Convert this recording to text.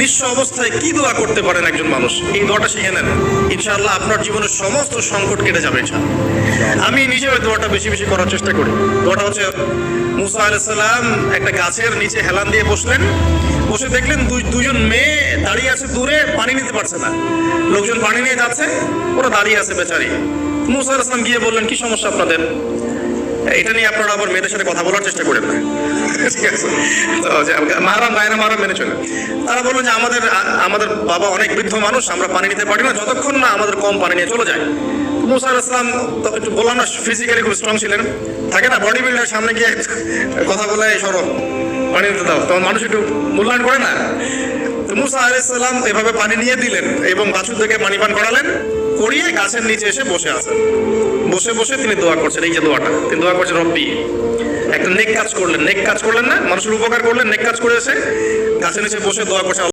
নিঃস্ব অবস্থায় কি দোয়া করতে পারেন একজন মানুষ, এই দোয়াটা শিখে নেন, ইনশাআল্লাহ আপনার জীবনের সমস্ত সংকট কেটে যাবে ইনশাআল্লাহ। আমি নিজে ওই দোয়াটা বেশি বেশি করার চেষ্টা করি। দোয়াটা হচ্ছে, মুসা আলাইহিস সালাম একটা গাছের নিচে হেলান দিয়ে বসলেন, বসে দেখলেন দুজন মেয়ে দাঁড়িয়ে আছে দূরে, পানি নিতে পারছে না। লোকজন পানি নিয়ে যাচ্ছে, ওরা দাঁড়িয়ে আছে বেচারি। মুসা আলাইহিস সালাম গিয়ে বললেন, কি সমস্যা আপনাদের? এটা নিয়ে আপনারা আবার মেয়েদের সাথে কথা বলার চেষ্টা করেন না, ঠিক আছে? তো মাহারাম গায়না মাহারাম মেনে চলে। তারা বললো যে আমাদের বাবা অনেক বৃদ্ধ মানুষ, আমরা পানি নিতে পারি না যতক্ষণ না আমাদের কম পানি নিয়ে চলে যায়। মুসা আলাইহিস সালাম তো একটু বললাম না, ফিজিক্যালি খুব স্ট্রং ছিলেন, থাকে না বডি বিল্ডার, সামনে গিয়ে কথা বলে সরো পানি নিতে দাও, তখন মানুষ একটু মূল্যায়ন করে না। তো মুসা আলাইহিস সালাম এভাবে পানি নিয়ে দিলেন এবং বাছুর থেকে পানি পান করালেন, করিয়ে গাছের নিচে এসে বসে আছেন। বসে বসে তিনি দোয়া করছেন, এই যে দোয়াটা তিনি দোয়া করছেন, রব্বি, একটা নেক কাজ করলেন, নেক কাজ করলেন না, মানুষের উপকার করলেন, নেক কাজ করে এসে গাছের নিচে বসে দোয়া করছেন।